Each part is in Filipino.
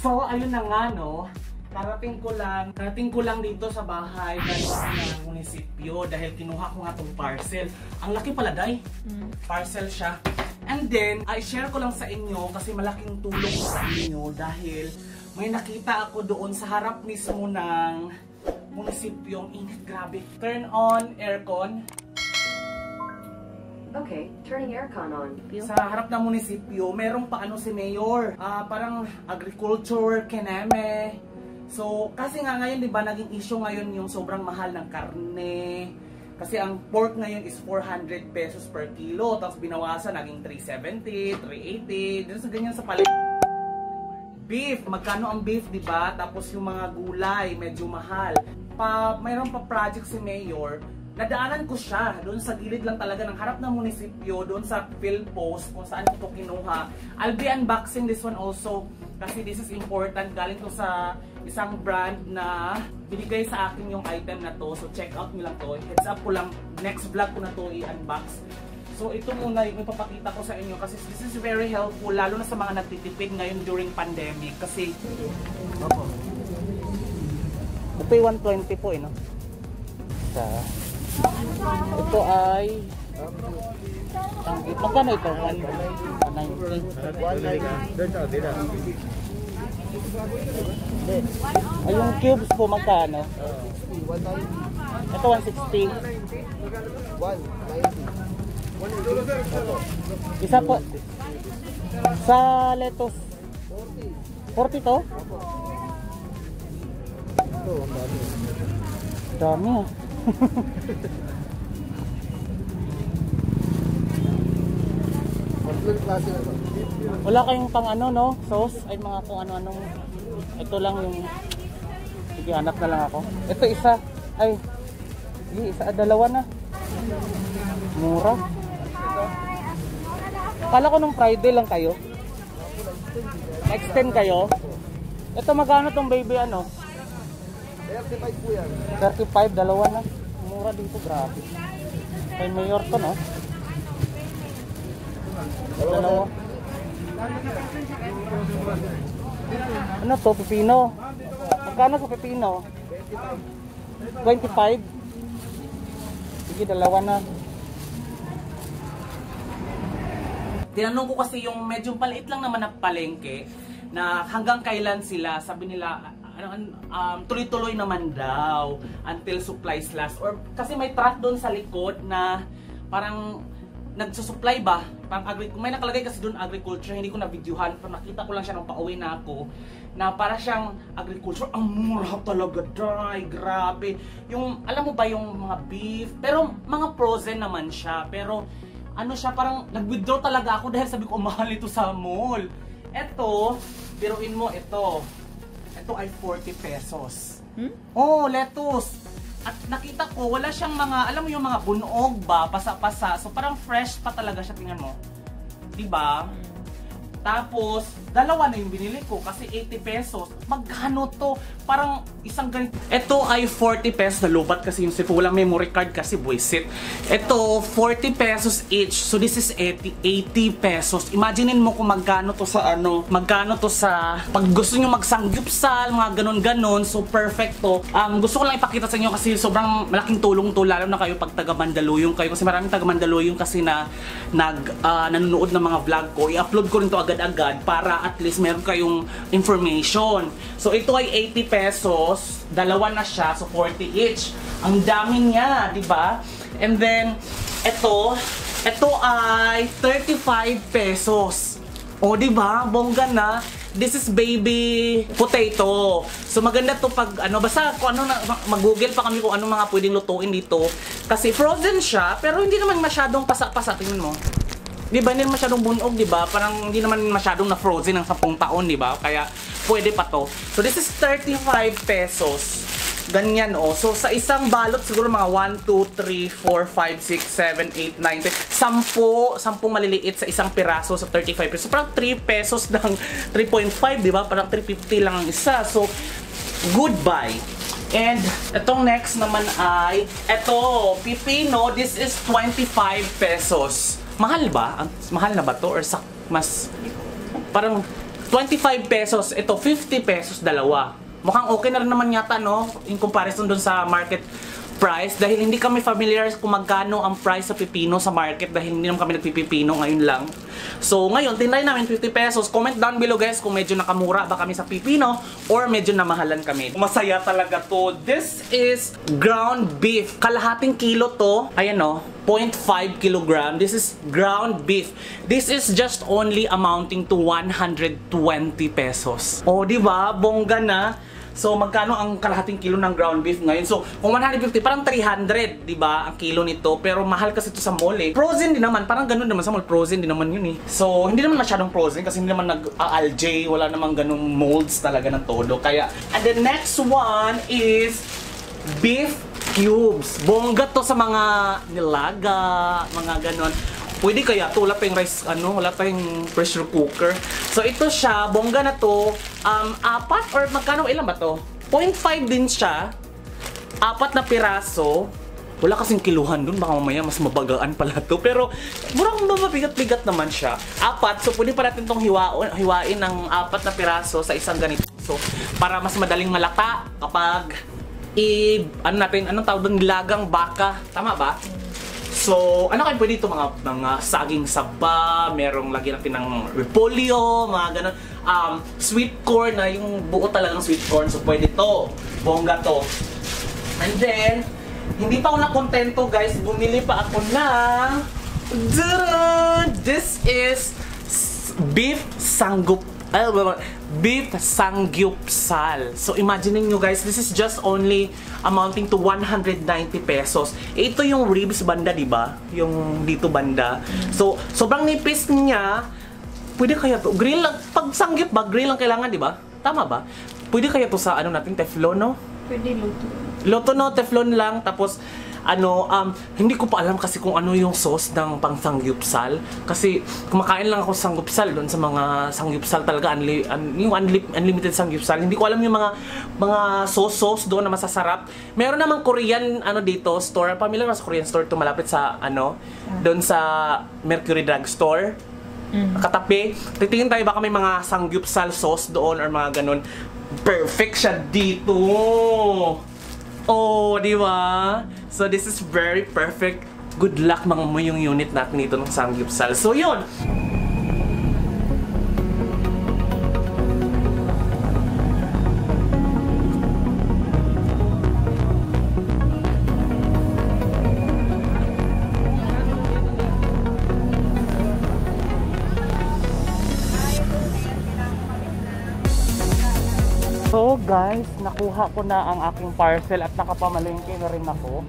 So, ayun na nga, no? Narating ko lang dito sa bahay ng munisipyo dahil kinuha ko nga tong parcel. Ang laki pala, Day. Parcel siya. And then, i-share ko lang sa inyo kasi malaking tulong sa inyo dahil may nakita ako doon sa harap mismo ng munisipyong init. Grabe. Turn on aircon. Okay, turning aircon on. Sa harap ng munisipyo, merong paano si Mayor. Parang agriculture, keneme. So, kasi nga ngayon, di ba, naging issue ngayon yung sobrang mahal ng karne. Kasi ang pork ngayon is 400 pesos per kilo. Tapos binawasan, naging 370, 380. Dito sa ganyan sa palit. Beef, magkano ang beef, di ba? Tapos yung mga gulay, medyo mahal. Mayroon pa project si Mayor. Nadaanan ko siya doon sa gilid lang talaga ng harap ng munisipyo, doon sa PhilPost kung saan ko ito kinuha. I'll be unboxing this one also kasi this is important. Galing to sa isang brand na binigay sa akin yung item na to. So check out nyo lang to. Heads up ko lang, next vlog ko na to i-unbox. So ito muna yung ipapakita ko sa inyo kasi this is very helpful lalo na sa mga nagtitipid ngayon during pandemic kasi ito yung 120 po no? Ito ay magkano ito? 190. Ay yung cubes po magkano? Ito 160. 190. Isa po. Sa lettuce. 40 to? Dami ah. Wala kayong pang ano no? Sauce? Ay mga kung ano-anong. Ito lang yung sige, hanap na lang ako. Ito isa. Ay. Isa, dalawa na. Mura. Kala ko nung Friday lang kayo. Extend kayo. Ito magkano tong baby ano? 35 po yan. 35, dalawa na. Mura dito, grabe. Kay Mayor to, no? Dalawa. Ano to, pipino? Magkano sa pipino? 25. Sige, dalawa na. Tinanong ko kasi yung medyo paliit lang naman na palengke na hanggang kailan sila, sabi nila tuloy-tuloy naman daw until supplies last. Or kasi may truck doon sa likod na parang nagsusupply ba? May nakalagay kasi doon agriculture, hindi ko na-videohan, pero nakita ko lang siya nung pauwi na ako na para siyang agriculture. Ang mura talaga, dry, grabe. Yung, alam mo ba yung mga beef, pero mga frozen naman siya, pero ano siya, parang nag-withdraw talaga ako dahil sabi ko, mahal ito sa mall. Eto, biruin mo ito. Ito ay 40 pesos. Oh, lettuce. At nakita ko, wala siyang mga, alam mo yung mga bunog ba, pasa-pasa. So parang fresh pa talaga siya, tingnan mo. Diba? Tapos, dalawa na yung binili ko kasi 80 pesos. Magkano to? Parang isang ganito. Ito ay 40 pesos na lobat kasi yung sipo. Walang memory card kasi buisit. Ito, 40 pesos each. So this is 80 pesos. Imaginein mo kung magkano to sa ano, magkano to sa pag gusto nyo magsanggupsal, mga ganon-ganon. So perfect to. Gusto ko lang ipakita sa inyo kasi sobrang malaking tulong to, lalo na kayo pag taga Mandaluyong kayo. Kasi maraming taga Mandaluyong kasi na nanonood ng mga vlog ko. I-upload ko rin to agad-agad para at least meron kayong information. So ito ay 80 pesos, dalawa na siya, so 40 each. Ang dami niya, di ba? And then ito ay 35 pesos. O di ba? Bongga na. This is baby potato. So maganda to pag ano, basta kung ano na, mag-google pa kami kung ano mga pwedeng lutuin dito. Kasi frozen siya, pero hindi naman masyadong pasa-pasa, tingnan mo. Di ba, hindi masyadong bunog, di ba? Parang hindi naman masyadong na frozen ng 10 taon, di ba? Kaya pwede pa to. So this is 35 pesos. Ganyan oh. So sa isang balot siguro mga 1, 2, 3, 4, 5, 6, 7, 8, 9, 10. 10 maliliit sa isang piraso sa 35 pesos. So parang 3 pesos ng 3.5, di ba? Parang 350 lang ang isa. So goodbye. And itong next naman ay ito, pipino. This is 25 pesos. Mahal ba? Mahal na ba to? Or mas parang 25 pesos. Ito, 50 pesos dalawa. Mukhang okay na rin naman yata, no? In comparison dun sa market price. Dahil hindi kami familiar kung magkano ang price sa pipino sa market. Dahil hindi naman kami nagpipipino ngayon lang. So, ngayon, tinry namin 50 pesos. Comment down below, guys, kung medyo nakamura ba kami sa pipino or medyo namahalan kami. Masaya talaga to. This is ground beef. Kalahating kilo to. Ayan, no? 0.5 kilogram. This is ground beef. This is just only amounting to 120 pesos. O, di ba? Bongga na. So, magkano ang kalahating kilo ng ground beef ngayon? So, kung 150, parang 300, di ba, ang kilo nito. Pero mahal kasi ito sa mall eh. Frozen din naman, parang ganun naman sa mall. Frozen din naman yun eh. So, hindi naman masyadong frozen kasi hindi naman nag-algae. Wala namang ganung molds talaga ng todo. Kaya, and the next one is beef cubes. Bongga to sa mga nilaga, mga ganon. Pwede kaya to, wala pa yung rice, wala pa yung pressure cooker. So ito siya, bongga na to, apat or magkano, ilan ba to? 0.5 din siya, apat na piraso. Wala kasing kiluhan dun, baka mamaya mas mabagaan pala to. Pero murang mabigat-bigat naman siya. Apat, so pwede pa natin tong hiwain ng apat na piraso sa isang ganito. So para mas madaling malata kapag anong tawag doon, nilagang baka. Tama ba? So, ano kayo pwede ito? Mga saging saba, merong lagyan natin ng repolyo, mga ganun. Sweet corn, na yung buo talagang sweet corn. So, pwede to. Bongga to. And then, hindi pa ako nakontento, guys. Bumili pa ako ng this is beef sangyupsal. So imagine niyo guys, this is just only amounting to 190 pesos. Ito yung ribs banda, di ba? Yung dito banda. So sobrang nipis niya. Pwede kaya to grill lang, pag sangyup ba grill lang kailangan, di ba? Tama ba? Pwede kaya to sa natin, teflon, no? Pwede luto. Luto, no, teflon lang. Tapos hindi ko pa alam kasi kung ano yung sauce ng pang sangyupsal. Kasi kumakain lang ako sa sangyupsal doon sa mga sangyupsal talaga, yung unlimited sangyupsal. Hindi ko alam yung mga sauce doon na masasarap. Meron namang Korean dito store. Familiar sa Korean store to, malapit sa doon sa Mercury Drug Store. Katabi. Titingin tayo baka may mga sangyupsal sauce doon or mga ganun. Perfect siya dito. Oh, di ba? So this is very perfect. Good luck mga mo yung unit natin dito ng sangyupsal. So yun. So guys, nakuha ko na ang aking parcel at nakapamalengke na rin ako.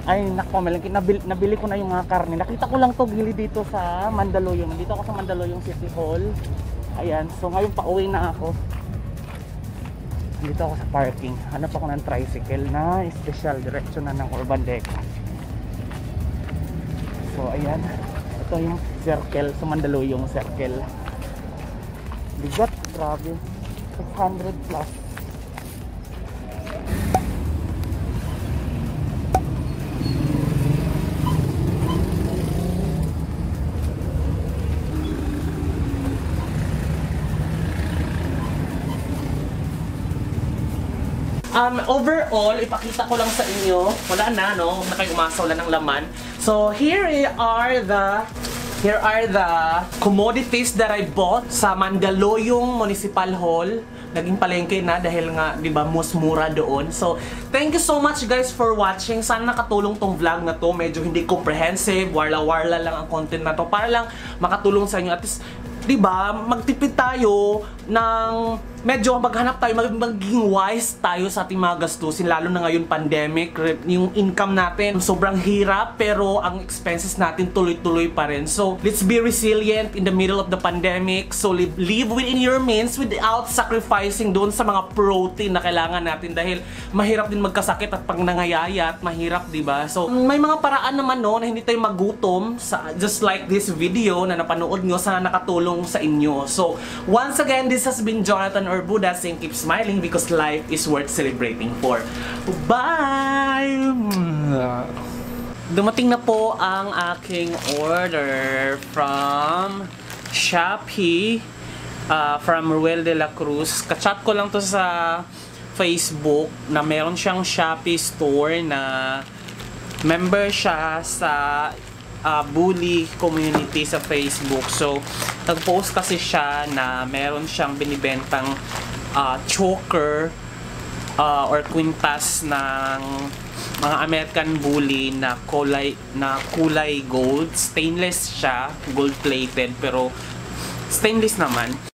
Ay, nakapamalengke. Nabili ko na yung mga karne. Nakita ko lang to gilid dito sa Mandaluyong. Dito ako sa Mandaluyong City Hall. Ayan, so ngayon pa uwi na ako. Dito ako sa parking. Hanap ako ng tricycle na special direction na ng Urban Deca. So ayan, ito yung circle sa Mandaluyong Circle. Bigat, grabe. 600 plus. Overall, ipakita ko lang sa inyo. Wala na, no? Na kayo umasa, wala ng laman. So, here are the commodities that I bought sa Mandaluyong Municipal Hall. Naging palengke na dahil nga, di ba, mas mura doon. So, thank you so much guys for watching. Sana nakatulong tong vlog na to. Medyo hindi comprehensive, warla-warla lang ang content na to para lang makatulong sa inyo. At least, di ba, magtipid tayo ng medyo maghanap tayo, maging wise tayo sa ating mga gastusin, lalo na ngayon pandemic, yung income natin sobrang hirap pero ang expenses natin tuloy-tuloy pa rin. So, let's be resilient in the middle of the pandemic. So, live within your means without sacrificing doon sa mga protein na kailangan natin dahil mahirap din magkasakit at pag nangayayat, mahirap, di ba? So, may mga paraan naman no na hindi tayo magutom, just like this video na napanood nyo, sana nakatulong sa inyo. So, once again, this has been Jonathan Orbuda saying keep smiling because life is worth celebrating for. Bye! Dumating na po ang aking order from Shopee. from Ruel de la Cruz. Kachat ko lang to sa Facebook na meron siyang Shopee store na member siya sa bully community sa Facebook. So, nag-post kasi siya na meron siyang binibentang choker or quintas ng mga American Bully na kulay gold. Stainless siya, gold plated, pero stainless naman.